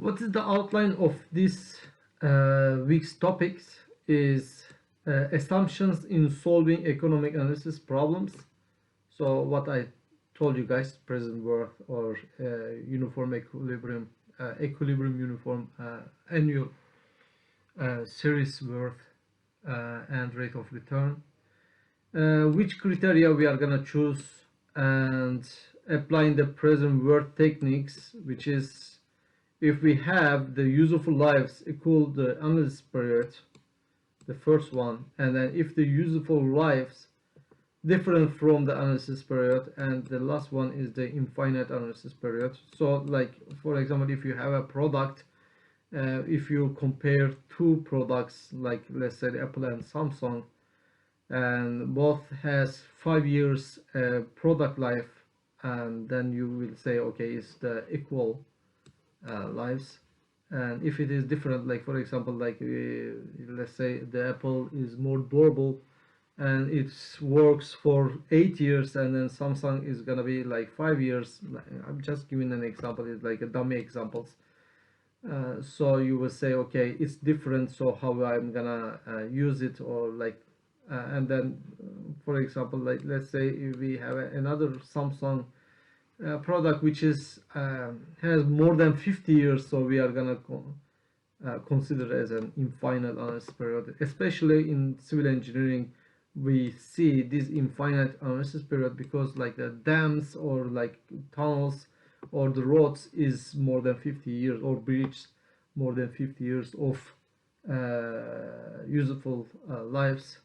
What is the outline of this week's topics is assumptions in solving economic analysis problems. So what I told you guys, present worth or uniform equilibrium, equilibrium uniform annual series worth and rate of return, which criteria we are gonna choose, and applying the present worth techniques, which is if we have the useful lives equal the analysis period, the first one, and then if the useful lives different from the analysis period, and the last one is the infinite analysis period. So like for example, if you have a product, if you compare two products, like let's say Apple and Samsung, and both has 5 years product life, and then you will say okay, it's the equal lives. And if it is different, like for example, like let's say the Apple is more durable and it works for 8 years, and then Samsung is gonna be like 5 years. I'm just giving an example, it's like a dummy examples. So you will say okay, it's different, so how I'm gonna use it, or like and then for example, like let's say if we have another Samsung product which is has more than 50 years, so we are gonna consider as an infinite analysis period. Especially in civil engineering, we see this infinite analysis period because like the dams or like tunnels or the roads is more than 50 years, or bridges more than 50 years of useful lives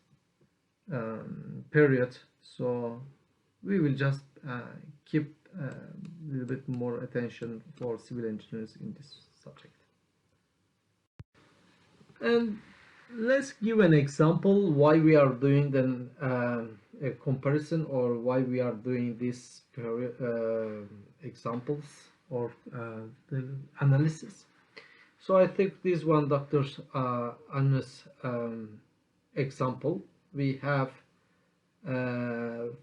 period. So we will just keep a little bit more attention for civil engineers in this subject. And let's give an example why we are doing then a comparison, or why we are doing this examples or the analysis. So I think this one, Dr. Anna's example, we have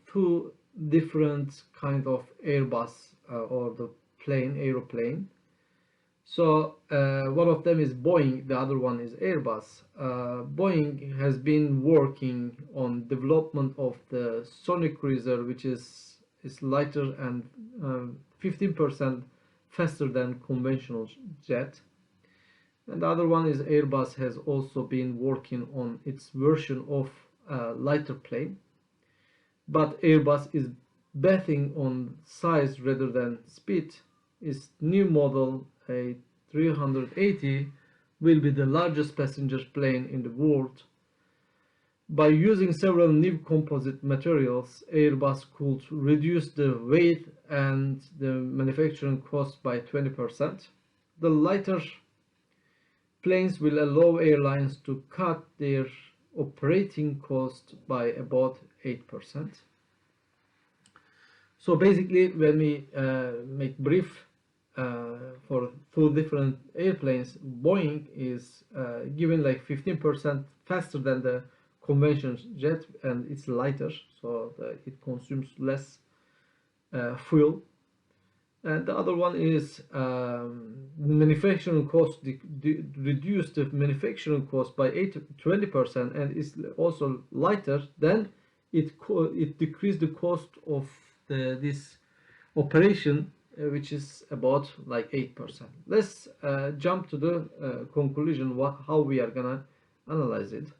two different kind of Airbus or the aeroplane. So one of them is Boeing, the other one is Airbus. Boeing has been working on development of the Sonic Cruiser, which is lighter and 15% faster than conventional jet. And the other one is Airbus has also been working on its version of lighter plane. But Airbus is betting on size rather than speed. Its new model A380 will be the largest passenger plane in the world. By using several new composite materials, Airbus could reduce the weight and the manufacturing cost by 20%. The lighter planes will allow airlines to cut their operating cost by about 8%. So basically, when we make brief for two different airplanes, Boeing is given like 15% faster than the conventional jet, and it's lighter, so it consumes less fuel. And the other one is manufacturing cost, reduce the manufacturing cost by 20%, and it's also lighter. Then it decreased the cost of this operation, which is about like 8%. Let's jump to the conclusion, how we are gonna analyze it.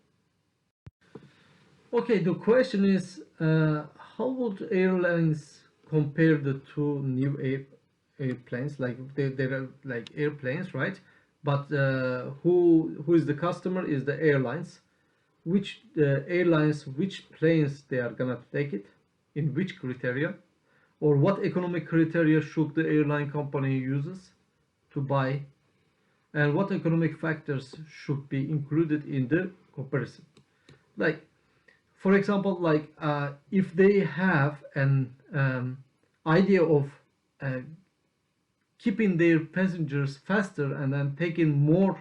Okay, the question is how would airlines compare the two new airplanes? Like they're like airplanes, right? But who is the customer? Is the airlines. Which airlines, which planes they are gonna take it, in which criteria, or what economic criteria should the airline company uses to buy, and what economic factors should be included in the comparison. Like for example, like if they have an idea of keeping their passengers faster and then taking more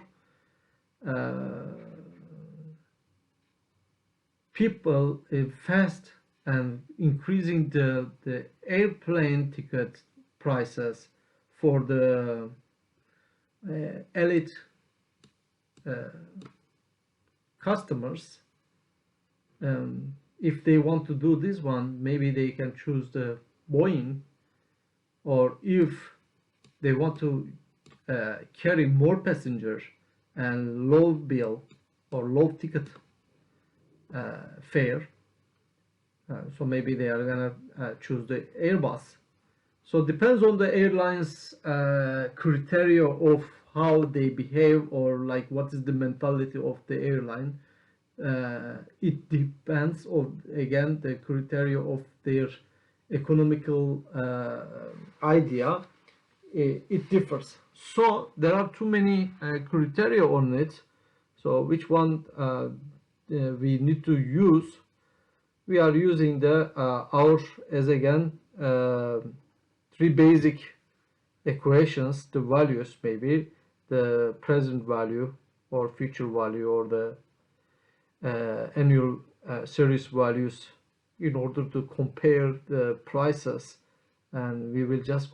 people fast, and increasing the airplane ticket prices for the elite customers, if they want to do this one, maybe they can choose the Boeing, or if they want to carry more passengers and low bill or low ticket fare, so maybe they are gonna choose the Airbus. So it depends on the airline's criteria of how they behave, or like what is the mentality of the airline. It depends on, again, the criteria of their economical idea. It differs. So there are too many criteria on it. So which one we need to use? We are using the our, as again, three basic equations, the values, maybe the present value or future value, or the annual series values, in order to compare the prices. And we will just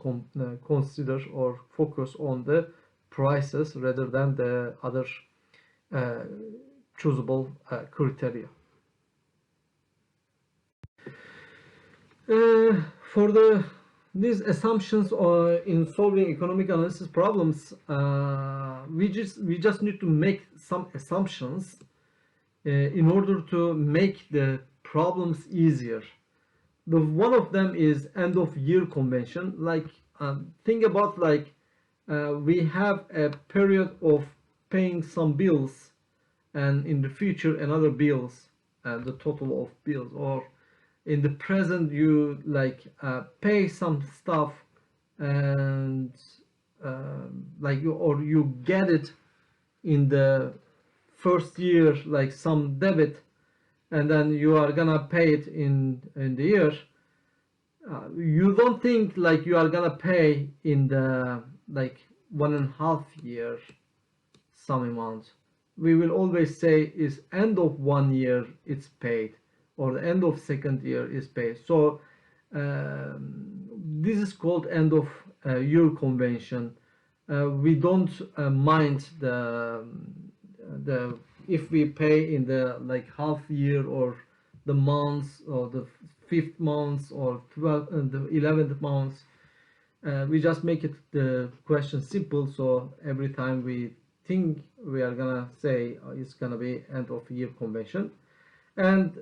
consider or focus on the prices rather than the other choosable criteria. For these assumptions in solving economic analysis problems, we just need to make some assumptions in order to make the problems easier. One of them is end of year convention. Like think about, like we have a period of paying some bills, and in the future another bills, and the total of bills, or in the present you like pay some stuff, and like you get it in the first year, like some debit, and then you are gonna pay it in the year. You don't think like you are gonna pay in the like 1.5 year some amount. We will always say is end of 1 year it's paid, or the end of second year is paid. So this is called end of year convention. We don't mind the if we pay in the like half year, or the months, or the 5th month, or 12th and the 11th month. We just make it the question simple, so every time we think we are gonna say it's gonna be end of year convention. And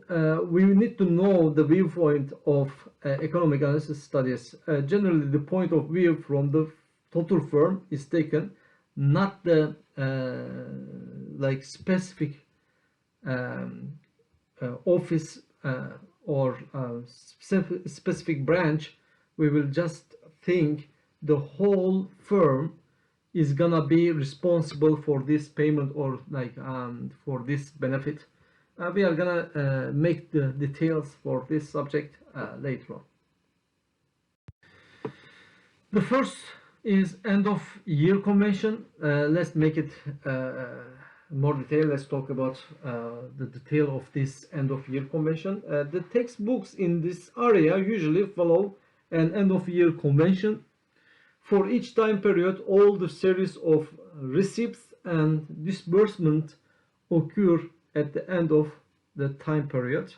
we need to know the viewpoint of economic analysis studies. Generally, the point of view from the total firm is taken, not the like specific office or specific branch. We will just think the whole firm is gonna be responsible for this payment, or like for this benefit. We are gonna make the details for this subject later on. The first is end of year convention. Let's make it more detailed. Let's talk about the detail of this end of year convention. The textbooks in this area usually follow an end of year convention. For each time period, all the series of receipts and disbursement occur at the end of the time period.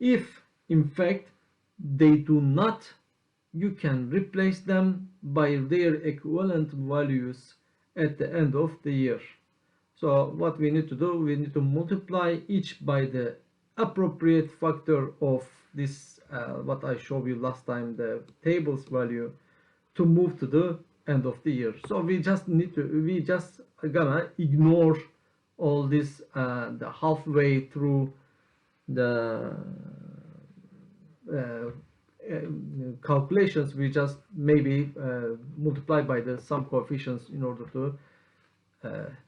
If in fact they do not, you can replace them by their equivalent values at the end of the year. So what we need to do, we need to multiply each by the appropriate factor of this, what I showed you last time, the tables value, to move to the end of the year. So we just gonna ignore all this the halfway through the calculations. We just maybe multiply by the some coefficients in order to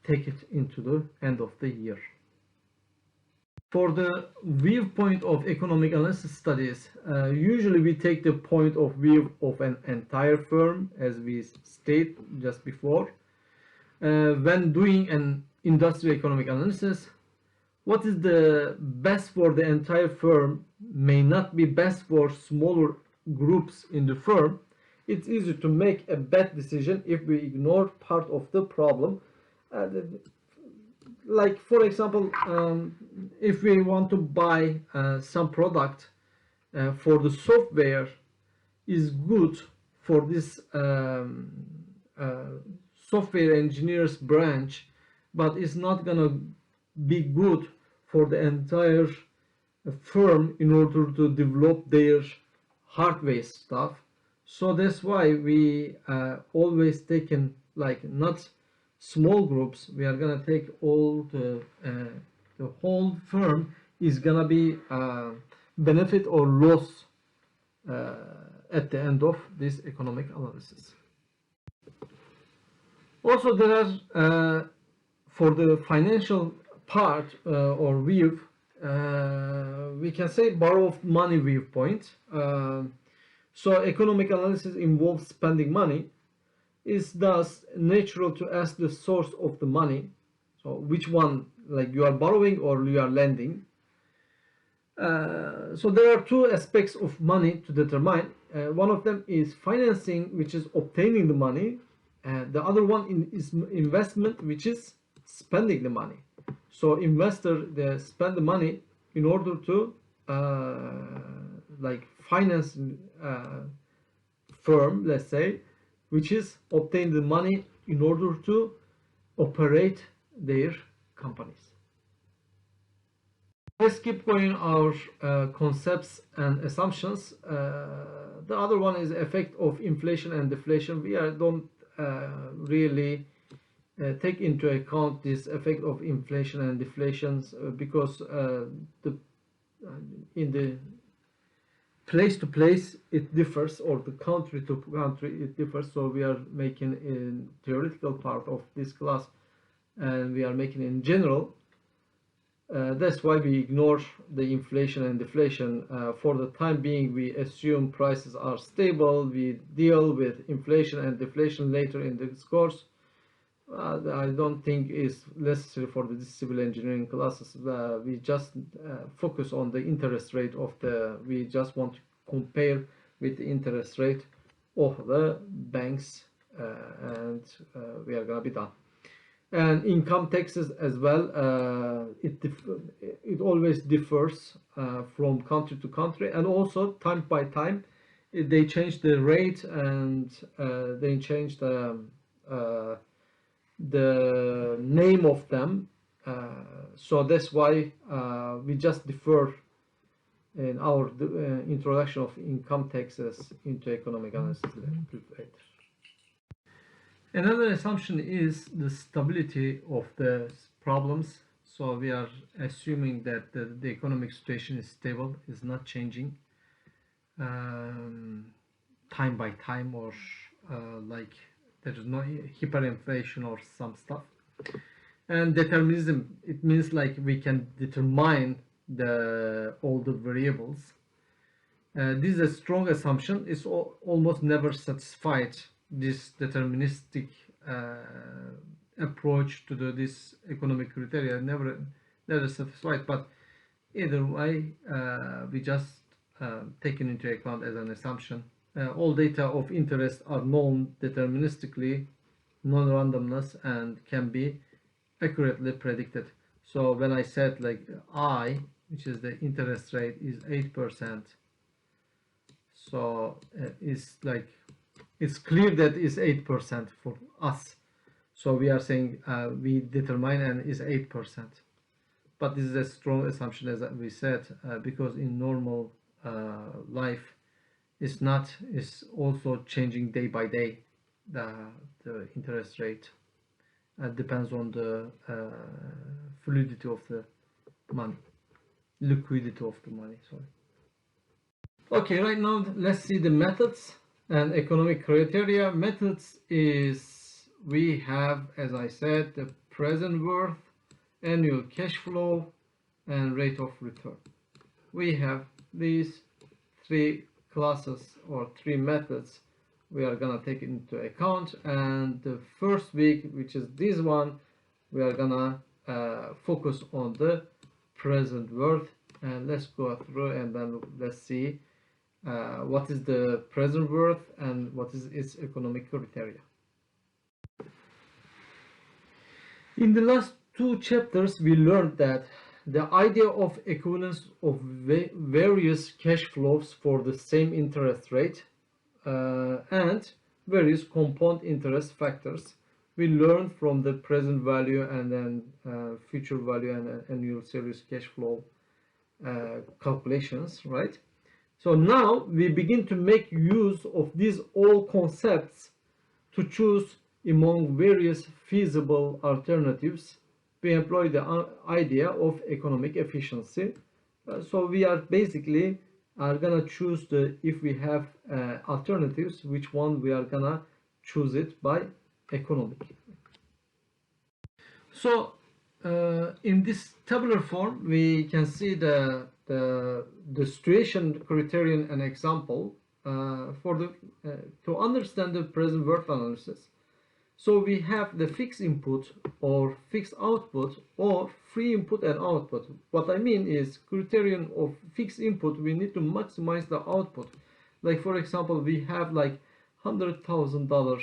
take it into the end of the year. For the viewpoint of economic analysis studies, usually we take the point of view of an entire firm, as we stated just before. When doing an industrial economic analysis, what is the best for the entire firm may not be best for smaller groups in the firm, it's easy to make a bad decision if we ignore part of the problem. Uh, like for example, if we want to buy some product for the software is good for this software engineers branch, but it's not gonna be good for the entire firm in order to develop their hardware stuff. So that's why we always taken like not small groups. We are gonna take all the whole firm is gonna be benefit or loss at the end of this economic analysis. Also, there are for the financial part or view, we can say borrowed money viewpoint. So economic analysis involves spending money. It's thus natural to ask the source of the money. So which one, like you are borrowing or you are lending. So there are two aspects of money to determine. One of them is financing, which is obtaining the money. The other one is investment, which is spending the money. So investor, they spend the money in order to like finance firm, let's say, which is obtain the money in order to operate their companies. Let's keep going our concepts and assumptions. The other one is effect of inflation and deflation. We don't really take into account this effect of inflation and deflations because in the place to place it differs, or the country to country it differs. So we are making a theoretical part of this class, and we are making in general. That's why we ignore the inflation and deflation. For the time being, we assume prices are stable. We deal with inflation and deflation later in this course. I don't think it's necessary for the civil engineering classes. We just focus on the interest rate of we just want to compare with the interest rate of the banks, and we are gonna be done. And income taxes as well, it always differs from country to country, and also time by time they change the rate, and they change the name of them. So that's why we just defer in our introduction of income taxes into economic analysis later. Another assumption is the stability of the problems. So we are assuming that the economic situation is stable, is not changing time by time, or like there is no hyperinflation or some stuff. And determinism, it means like we can determine all the variables. This is a strong assumption. It's almost never satisfied, this deterministic approach to this economic criteria, never satisfied. But either way, we just taken into account as an assumption. All data of interest are known deterministically, non-randomness, and can be accurately predicted. So when I said like I, which is the interest rate, is 8%, so it's like it's clear that it's 8% for us. So we are saying we determine and is 8%. But this is a strong assumption, as we said, because in normal life, it's not. It's also changing day by day. The interest rate depends on the fluidity of the money, liquidity of the money. Sorry. Okay, right now let's see the methods and economic criteria. Methods is we have, as I said, the present worth, annual cash flow, and rate of return. We have these three classes or three methods we are gonna take into account, and the first week, which is this one, we are gonna focus on the present worth. And let's go through and then let's see what is the present worth and what is its economic criteria. In the last two chapters, we learned that the idea of equivalence of various cash flows for the same interest rate and various compound interest factors we learned from the present value and then future value and annual serious cash flow calculations, right? So now we begin to make use of these all concepts to choose among various feasible alternatives. We employ the idea of economic efficiency. So we are basically are gonna choose the, if we have alternatives, which one we are gonna choose it by economic. So in this tabular form, we can see the situation criterion and example for the to understand the present worth analysis. So we have the fixed input or fixed output or free input and output. What I mean is criterion of fixed input, we need to maximize the output. Like for example, we have like $100,000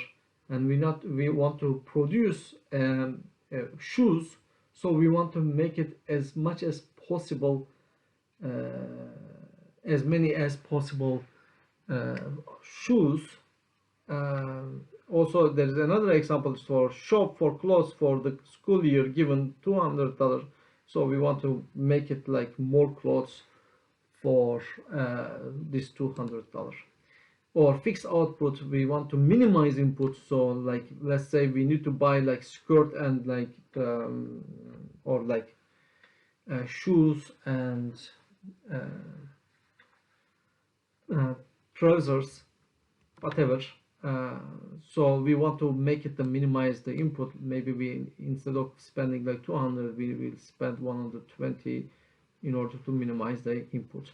and we want to produce shoes, so we want to make it as much as possible, as many as possible shoes. Also, there is another example for shop for clothes for the school year given $200, so we want to make it like more clothes for this $200. Or fixed output, we want to minimize input, so like let's say we need to buy like skirt and like or like shoes and trousers, whatever. So we want to make it to minimize the input. Maybe we, instead of spending like 200, we will spend 120 in order to minimize the input.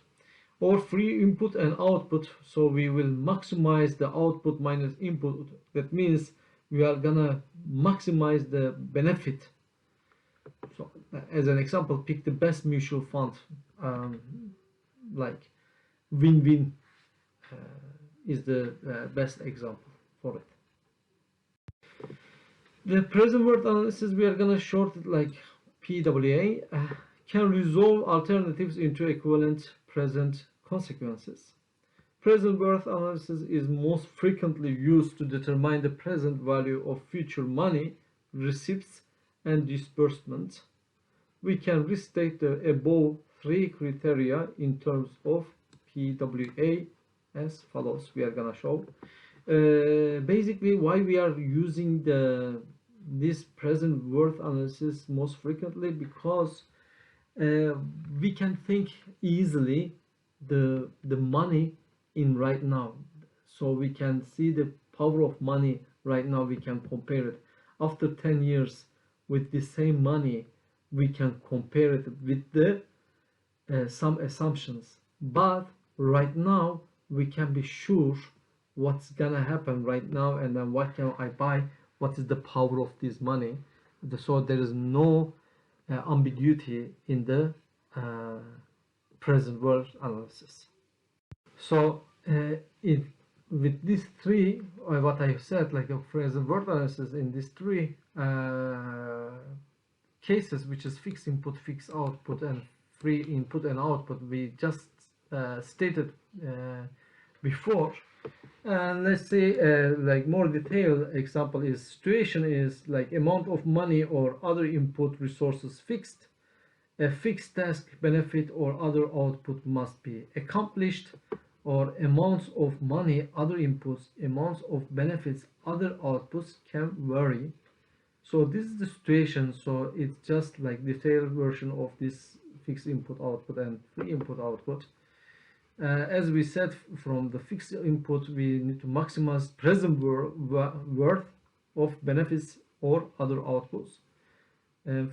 Or free input and output, so we will maximize the output minus input. That means we are gonna maximize the benefit. So as an example, pick the best mutual fund, like win-win is the best example for it. The present worth analysis, we are gonna short it like PWA, can resolve alternatives into equivalent present consequences. Present worth analysis is most frequently used to determine the present value of future money, receipts, and disbursements. We can restate the above three criteria in terms of PWA as follows. We are gonna show basically why we are using this present worth analysis most frequently, because we can think easily the money in right now, so we can see the power of money right now. We can compare it after 10 years with the same money. We can compare it with the some assumptions, but right now we can be sure what's gonna happen right now, and then what can I buy, what is the power of this money. So there is no ambiguity in the present worth analysis. So with these three, what I said, like the present worth analysis in these three cases, which is fixed input, fixed output, and free input and output, we just stated before. And let's say like more detailed example is situation is like amount of money or other input resources fixed. A fixed task, benefit, or other output must be accomplished, or amounts of money, other inputs, amounts of benefits, other outputs can vary. So this is the situation. So it's just like detailed version of this fixed input output and free input output. As we said, from the fixed input, we need to maximize present worth of benefits or other outputs.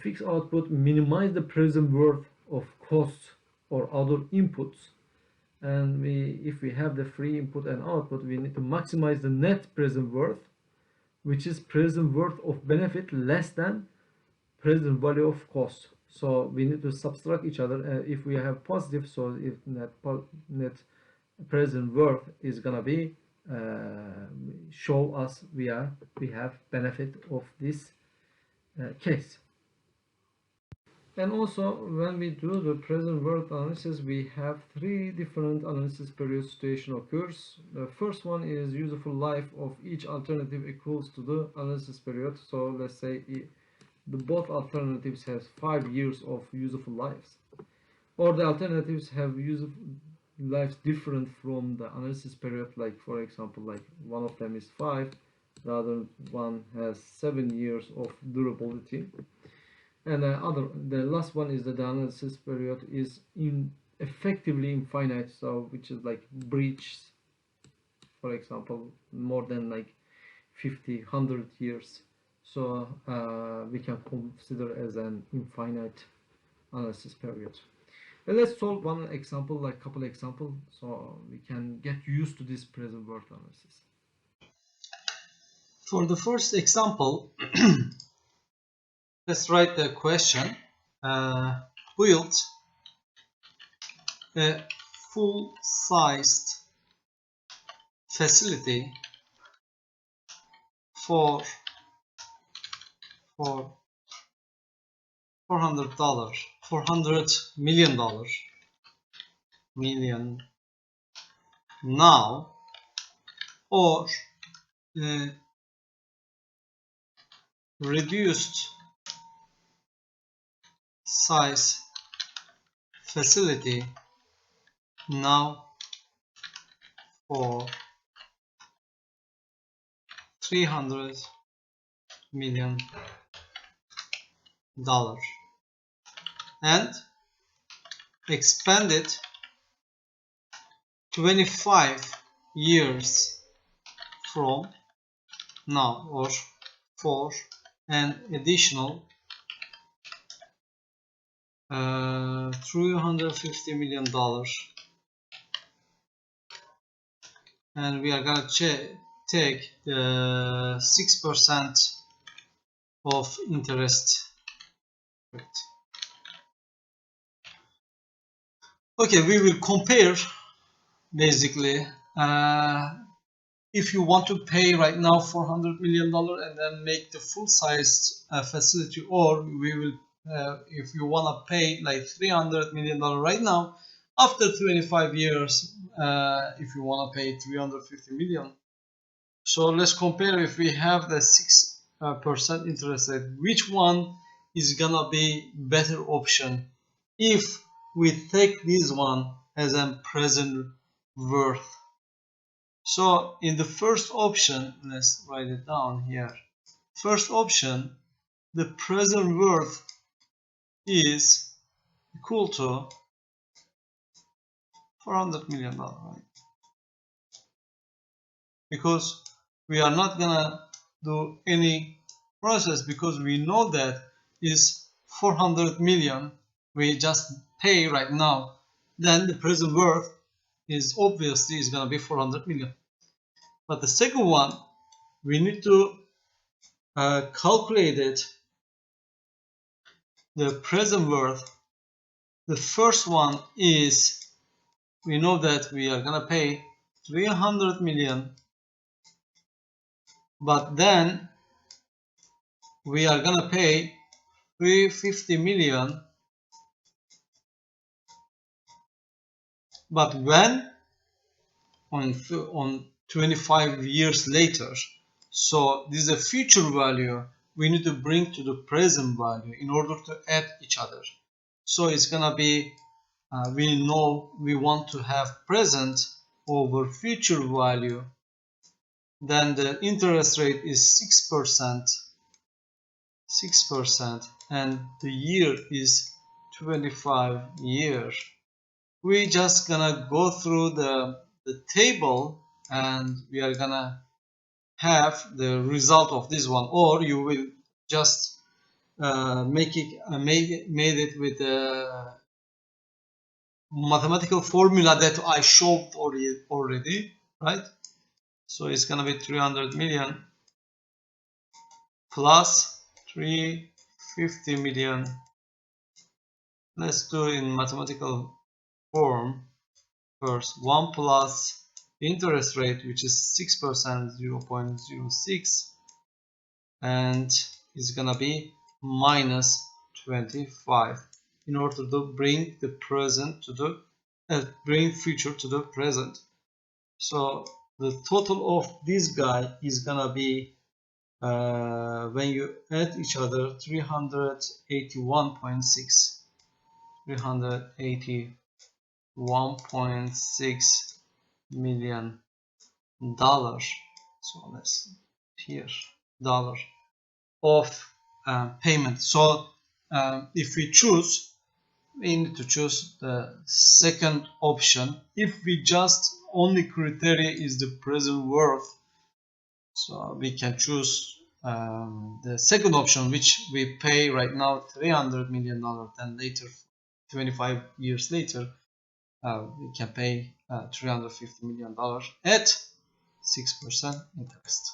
Fixed output, minimize the present worth of costs or other inputs. And if we have the free input and output, we need to maximize the net present worth, which is present worth of benefit less than present value of cost. So we need to subtract each other. If we have positive, so if net present worth is gonna be show us we have benefit of this case. And also, when we do the present worth analysis, we have three different analysis periods situation occurs. The first one is useful life of each alternative equals to the analysis period. So let's say the both alternatives has 5 years of useful lives, or the alternatives have useful lives different from the analysis period. Like for example, like one of them is 5, the other one has 7 years of durability. And the last one is that the analysis period is effectively infinite, so which is like breach, for example, more than like 50, 100 years. So we can consider as an infinite analysis period. And let's solve one example, like couple example, so we can get used to this present worth analysis. For the first example, let's write the question. Build a full-sized facility for $400 million now, or reduced size facility now for $300 million, and expanded 25 years from now, or for an additional $350 million, and we are gonna take the 6% of interest rate. Okay, we will compare basically. If you want to pay right now $400 million and then make the full-sized facility, or we will if you want to pay like $300 million right now, after 25 years if you want to pay $350 million. So let's compare. If we have the 6% interest rate, which one is gonna be better option if we take this one as a present worth? So in the first option, let's write it down here. First option, the present worth is equal to $400 million, right? Because we are not gonna do any process, because we know that is 400 million we just pay right now. Then the present worth is obviously is gonna be 400 million. But the second one, we need to calculate it, the present worth. The first one is, we know that we are gonna pay 300 million, but then we are gonna pay 350 million. But when? On 25 years later. So this is a future value we need to bring to the present value in order to add each other. So it's gonna be, we know we want to have present over future value. Then the interest rate is 6%, and the year is 25 years. We just gonna go through the table, and we are gonna have the result of this one, or you will just made it with a mathematical formula that I showed already, right? So it's gonna be 300 million plus 350 million. Let's do it in mathematical form. First 1 plus interest rate, which is 6%, 0.06, and it's gonna be minus 25 in order to bring the present to the bring future to the present. So the total of this guy is gonna be when you add each other 381.6 $381.6 million. So let's here dollar of payment. So if we choose, we need to choose the second option. If we just only criteria is the present worth, so we can choose the second option, which we pay right now $300 million. Then later, 25 years later, we can pay $350 million at 6% interest.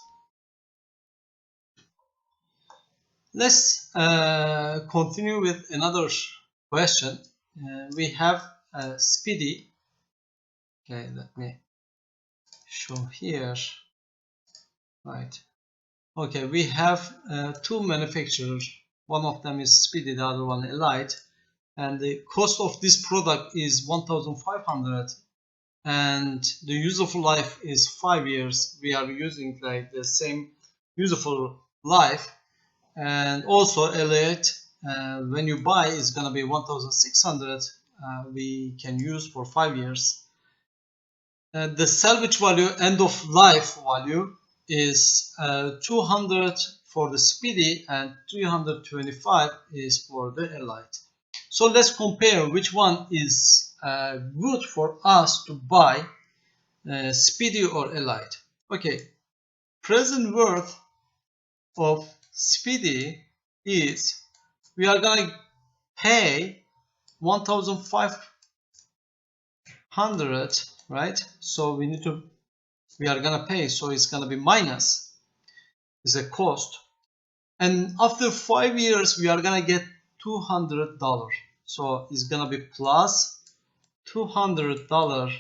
Let's continue with another question. We have Speedy. Okay, let me show here. Right. Okay, we have two manufacturers. One of them is Speedy, the other one Elite, and the cost of this product is 1,500, and the useful life is 5 years. We are using like the same useful life, and also Elite, when you buy, is gonna be 1,600. We can use for 5 years. The salvage value, end of life value, is 200 for the Speedy and 325 is for the Elite. So let's compare which one is good for us to buy, Speedy or Elite. Okay, present worth of Speedy is, we are gonna pay 1,500, right? So we are gonna pay, so it's gonna be minus, is a cost, and after 5 years we are gonna get $200, so it's gonna be plus $200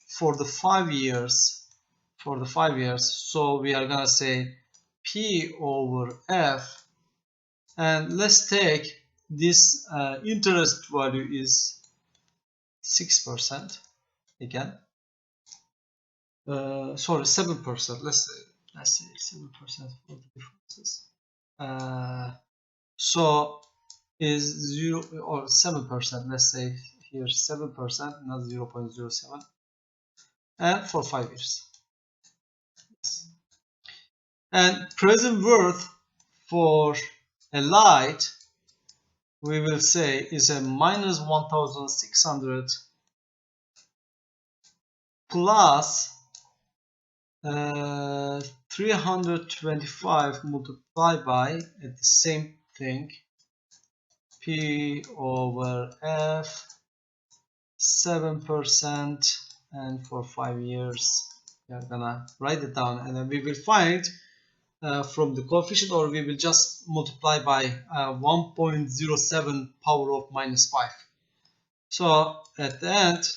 for the 5 years, so we are gonna say P over F, and let's take this interest value is 6% again, sorry, 7%. Let's say 7% for the differences. So is 0 or 7%. Let's say here 7%, not 0.07, and for 5 years. Yes. And present worth for Elite, we will say, is a minus 1,600 plus 325 multiplied by the same thing, P over F, 7%, and for 5 years we are gonna write it down, and then we will find from the coefficient, or we will just multiply by 1.07 power of minus 5. So at the end,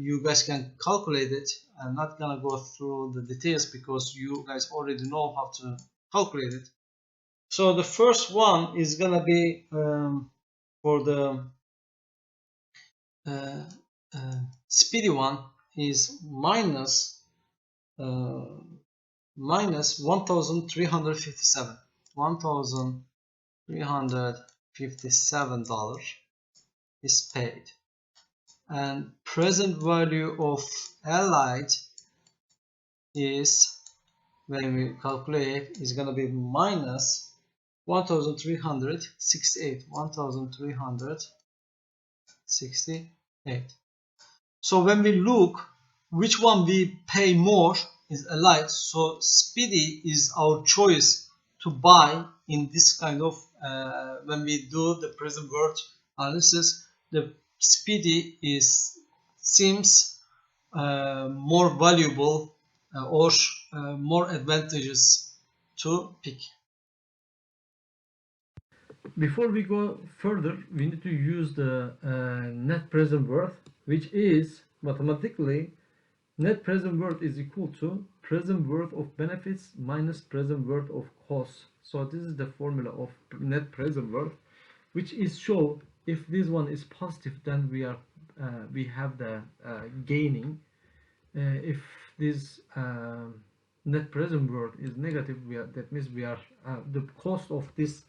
you guys can calculate it. I'm not gonna go through the details because you guys already know how to calculate it. So the first one is gonna be for the Speedy one is minus 1,357. $1,357 is paid, and present value of Elite is, when we calculate, is gonna be minus 1,368. So when we look which one we pay more is Elite, so Speedy is our choice to buy in this kind of when we do the present worth analysis. The Speedy seems more valuable or more advantageous to pick. Before we go further, we need to use the net present worth, which is mathematically, net present worth is equal to present worth of benefits minus present worth of costs. So this is the formula of net present worth, which is show if this one is positive, then we have the gaining. If this net present worth is negative, that means the cost of this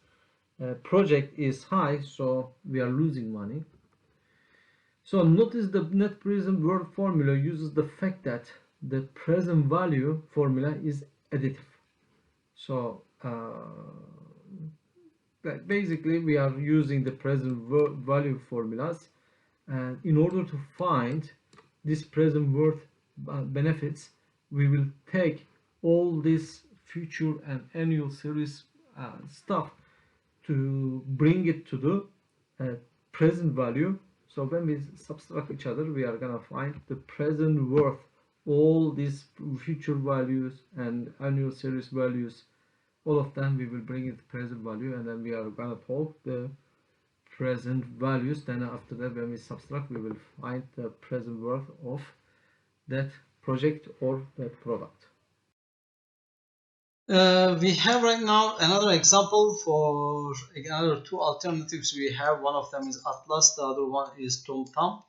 project is high, so we are losing money. So notice the net present worth formula uses the fact that the present value formula is additive. So basically we are using the present value formulas, and in order to find this present worth benefits, we will take all this future and annual series stuff to bring it to the present value. So when we subtract each other, we are gonna find the present worth, all these future values and annual series values, all of them we will bring it to present value, and then we are gonna talk the present values. Then after that, when we subtract, we will find the present worth of that project or that product. We have right now another example for another two alternatives. We have one of them is Atlas, the other one is TomTom.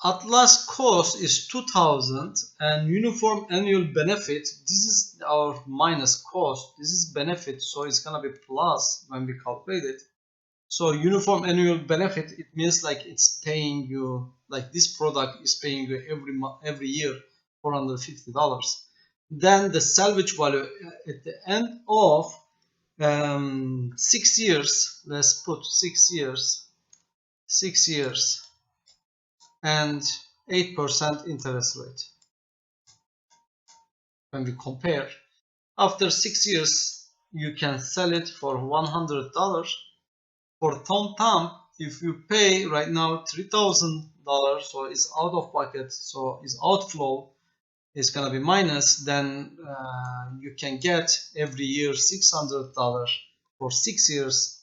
Atlas cost is 2000 and uniform annual benefit, this is our minus cost, this is benefit, so it's gonna be plus when we calculate it. So uniform annual benefit, it means like it's paying you, like this product is paying you every year $450. Then the salvage value at the end of 6 years, let's put 6 years, and 8% interest rate. When we compare, after 6 years you can sell it for $100. For TomTom, if you pay right now $3,000, so it's out of pocket, so it's outflow is gonna be minus, then you can get every year $600 for 6 years.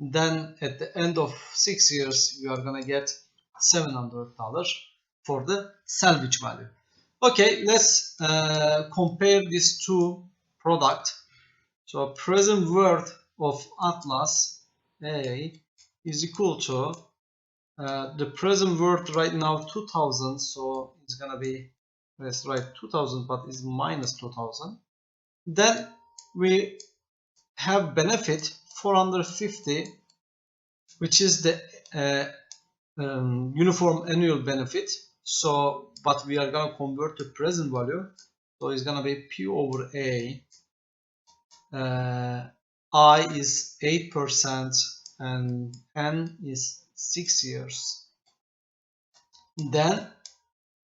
Then at the end of 6 years you are gonna get $700 for the salvage value. Okay, let's compare these two products. So present worth of Atlas A is equal to the present worth right now 2000, so it's gonna be, let's write 2000, but it's minus 2000. Then we have benefit 450, which is the uniform annual benefit. So but we are gonna convert to present value, so it's gonna be P over A. I is 8% and N is 6 years. Then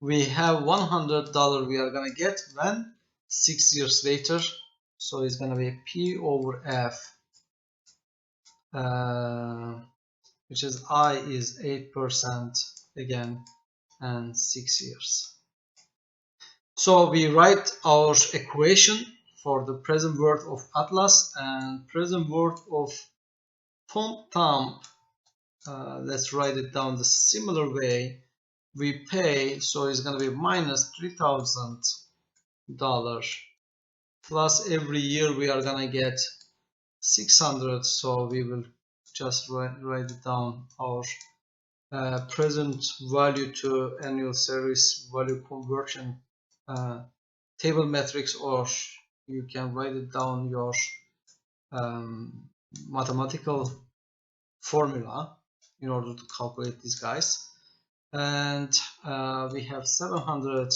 we have $100 we are gonna get when 6 years later, so it's gonna be P over F, which is I is 8% again and 6 years. So we write our equation for the present worth of Atlas and present worth of TomTom. Let's write it down the similar way. We pay, so it's gonna be minus $3,000 plus every year we are gonna get 600, so we will just write it down, our present value to annual service value conversion table metrics, or you can write it down your mathematical formula in order to calculate these guys. And we have 700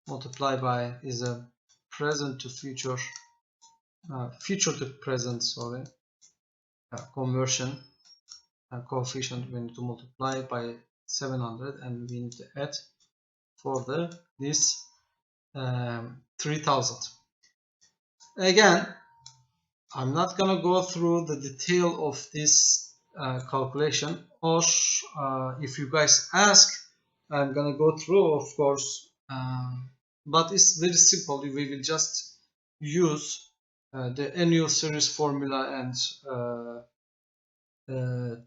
multiplied by is a present to future, future to present, sorry, conversion coefficient. We need to multiply by 700 and we need to add for this 3000. Again, I'm not gonna go through the detail of this calculation, or if you guys ask, I'm gonna go through, of course, but it's very simple. We will just use the annual series formula and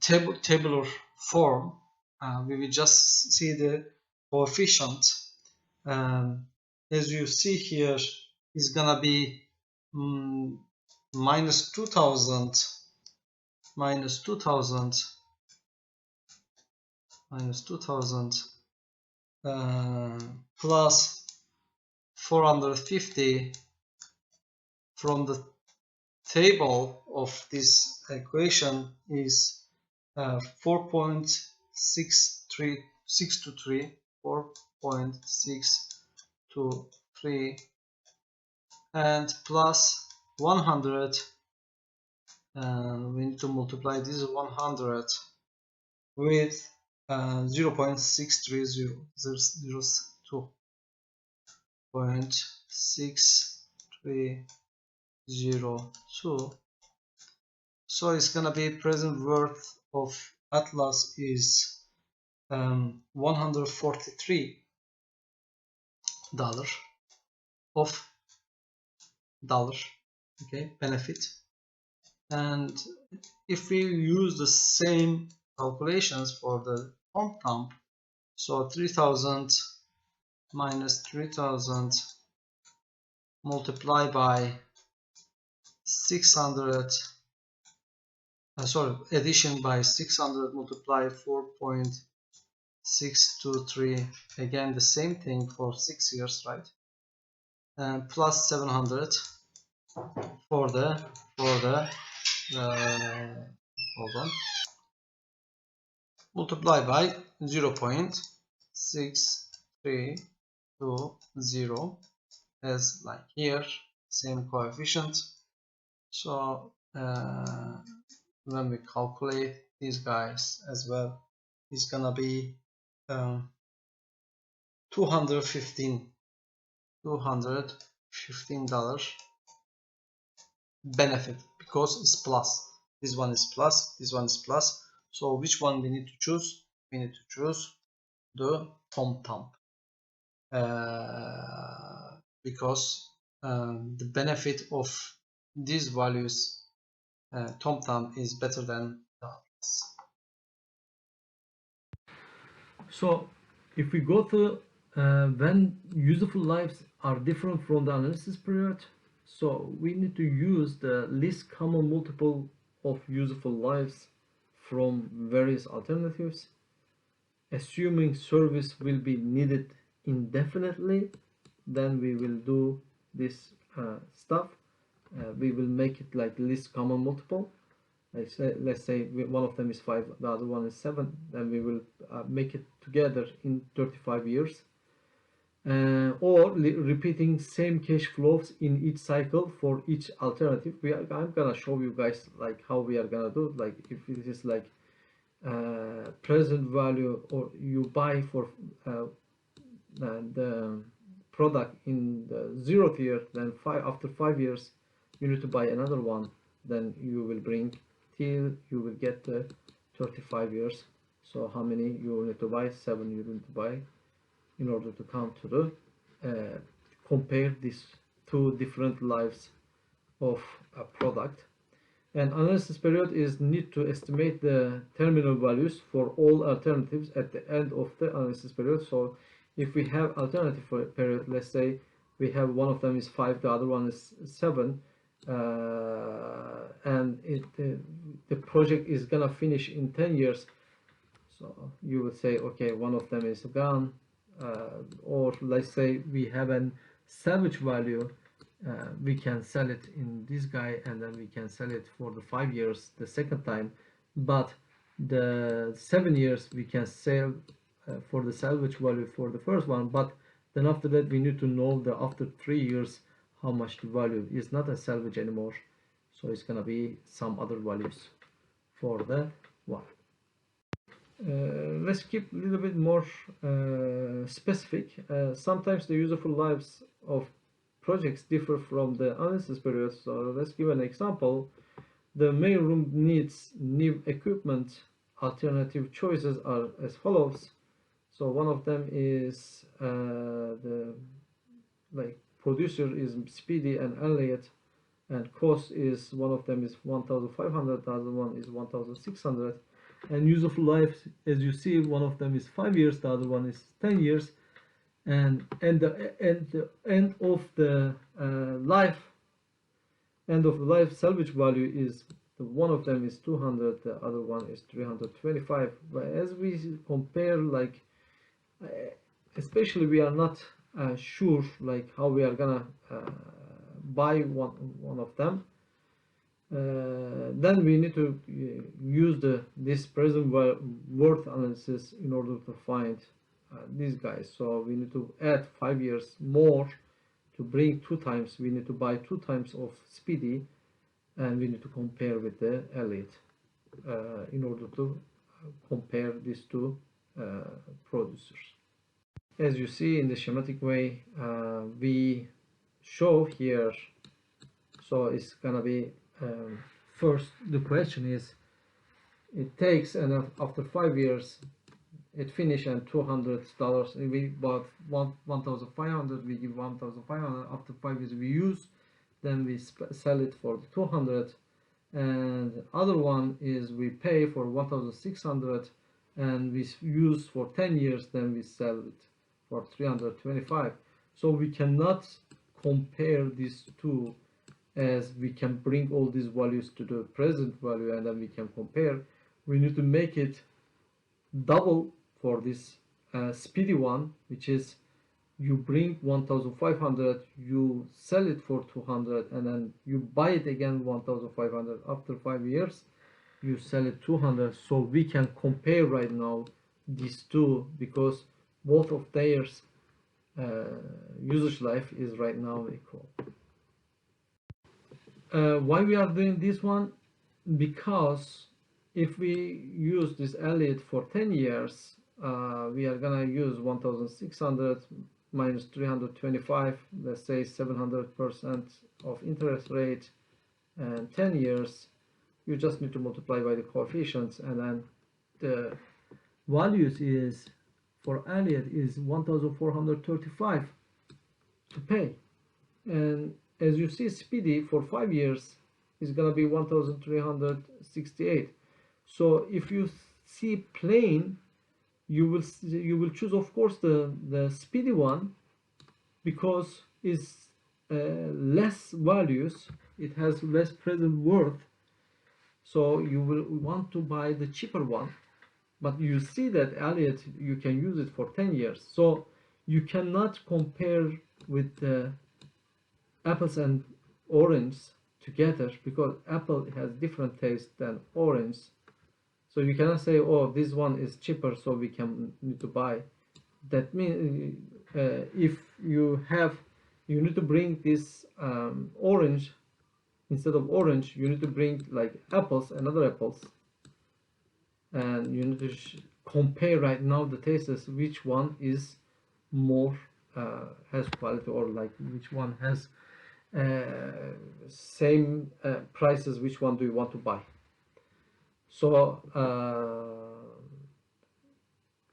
tabular form, we will just see the coefficient. As you see here, is gonna be minus 2000 minus 2000 minus 2000 plus 450 from the table of this equation is 4.623 and plus 100, and we need to multiply this 100 with 0.630, 0.6302. So it's gonna be present worth of Atlas is $143 of okay, benefit. And if we use the same calculations for the compound, so 3000 minus 3000 multiplied by 600, addition by 600 multiplied 4.623, again the same thing for 6 years, right? And plus 700 for the hold on, multiply by 0.6320 as like here, same coefficient. So when we calculate these guys as well, it's gonna be $215 benefit, because it's plus. This one is plus, this one is plus. So which one we need to choose? We need to choose the TomTom, because the benefit of these values, TomTom is better than the others. So if we go to when useful lives are different from the analysis period, so we need to use the least common multiple of useful lives from various alternatives. Assuming service will be needed indefinitely, then we will do this stuff. We will make it like least common multiple. Let's say one of them is 5, the other one is 7, then we will make it together in 35 years. Or repeating same cash flows in each cycle for each alternative. I'm gonna show you guys like how we are gonna do it. Like if it is like present value, or you buy for the product in the 0th year, then after 5 years you need to buy another one, then you will bring till you will get 35 years. So how many you need to buy? 7 you need to buy in order to come to the compare these two different lives of a product. And analysis period is need to estimate the terminal values for all alternatives at the end of the analysis period. So if we have alternative period, let's say we have one of them is 5, the other one is 7, and the project is gonna finish in 10 years. So you would say, okay, one of them is gone, or let's say we have an salvage value, we can sell it in this guy, and then we can sell it for the 5 years the second time, but the 7 years we can sell for the salvage value for the first one, but then after that we need to know that after 3 years how much the value is not a salvage anymore, so it's gonna be some other values for the one. Let's keep a little bit more specific. Sometimes the useful lives of projects differ from the analysis period. So let's give an example. The main room needs new equipment. Alternative choices are as follows. So one of them is the producer is Speedy and Elliott, and cost is, one of them is 1,500, the other one is 1,600. and useful life, as you see, one of them is 5 years, the other one is 10 years, and the end of the life salvage value is, one of them is 200, the other one is 325. But as we compare, like, uh, especially we are not sure like how we are gonna buy one of them, then we need to use this present worth analysis in order to find these guys. So we need to add 5 years more to bring 2 times. We need to buy 2 times of Speedy, and we need to compare with the Elliott in order to compare these two producers. As you see in the schematic way, we show here. So it's gonna be first, the question is, it takes, and after 5 years it finish, and $200 we bought 1,500, we give 1,500. After 5 years we use, then we sell it for 200. And other one is we pay for 1,600 and we use for 10 years, then we sell it for 325. So we cannot compare these two, as we can bring all these values to the present value and then we can compare. We need to make it double for this speedy one, which is you bring 1,500, you sell it for 200, and then you buy it again 1,500. After 5 years you sell it 200. So we can compare right now these two, because both of theirs usage life is right now equal. Why we are doing this one? Because if we use this Elliott for 10 years, we are gonna use 1,600 minus 325, let's say 700% of interest rate, and 10 years, you just need to multiply by the coefficients, and then the values is, for Elliott is 1,435 to pay. And as you see, Speedy for 5 years is gonna be 1,368. So if you see plain, you will choose, of course, the Speedy one, because it's less values, it has less present worth, so you will want to buy the cheaper one. But you see that Elliott, you can use it for 10 years, so you cannot compare with the apples and orange together, because apple has different taste than orange. So you cannot say, oh, this one is cheaper, so we can need to buy. That means if you need to bring this orange, instead of orange you need to bring like apples and other apples, and you need to compare right now the tastes, which one is more has quality, or like which one has same prices, which one do you want to buy. So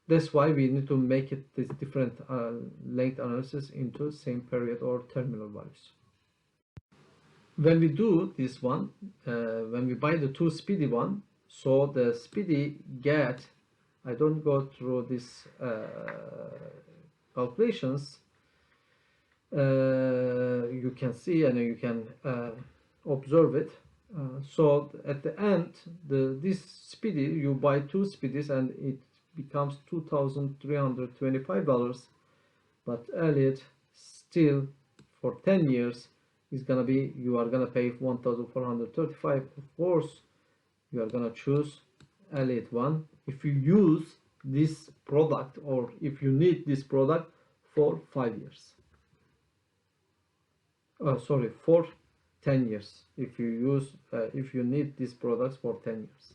that's why we need to make it this different length analysis into same period or terminal values. When we do this one, when we buy the two Speedy one, so the Speedy get, I don't go through these calculations, you can see and you can observe it. So at the end, this Speedy, you buy two Speedies and it becomes $2,325. But Elliott still for 10 years is gonna be, you are gonna pay 1,435. Of course you are gonna choose Elliott one if you use this product, or if you need this product for 5 years. Sorry, for 10 years, if you use if you need these products for 10 years.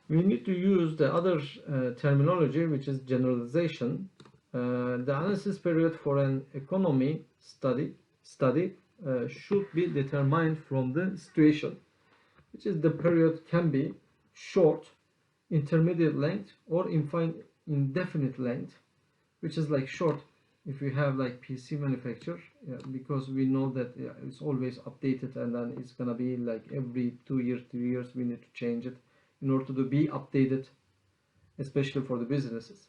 We need to use the other terminology, which is generalization. The analysis period for an economy study should be determined from the situation, which is the period can be short, intermediate length, or indefinite length, which is like short if you have like PC manufacturer, because we know that it's always updated, and then it's gonna be like every 2 years, 3 years we need to change it. in order to be updated, especially for the businesses.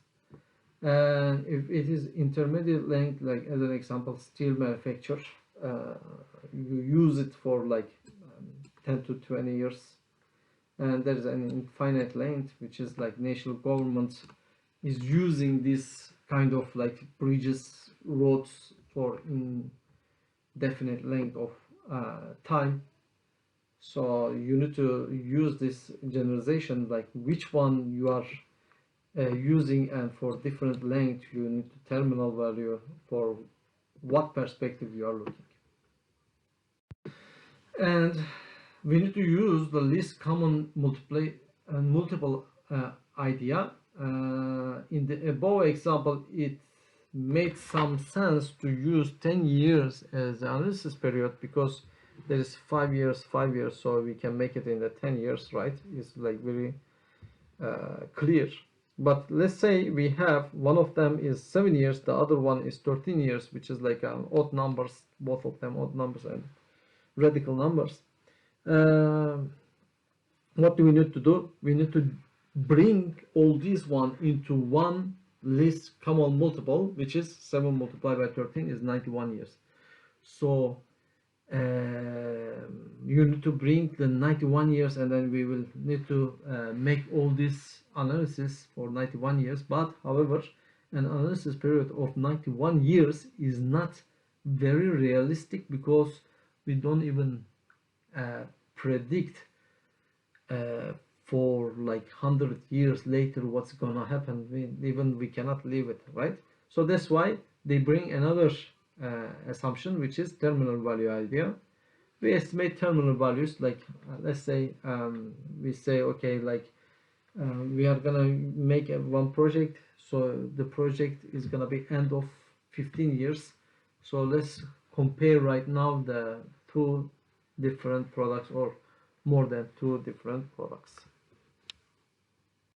And if it is intermediate length, like as an example, steel manufacture, you use it for like 10 to 20 years. And there is an infinite length, which is like national government is using this kind of like bridges, roads for indefinite length of time. So you need to use this generalization, like which one you are using, and for different length you need to terminal value for what perspective you are looking. And we need to use the least common multiple idea. In the above example, it made some sense to use 10 years as the analysis period because there is 5 years, 5 years, so we can make it in the 10 years, right? It's like very clear. But let's say we have one of them is 7 years, the other one is 13 years, which is like odd numbers, both of them odd numbers and radical numbers. What do we need to do? We need to bring all these one into one least common multiple, which is 7 multiplied by 13 is 91 years. So you need to bring the 91 years, and then we will need to make all this analysis for 91 years. But however, an analysis period of 91 years is not very realistic because we don't even predict for like 100 years later what's gonna happen. We cannot leave it, right? So that's why they bring another assumption, which is terminal value idea. We estimate terminal values, like let's say we say, okay, like we are gonna make one project, so the project is gonna be end of 15 years. So let's compare right now the two different products, or more than two different products.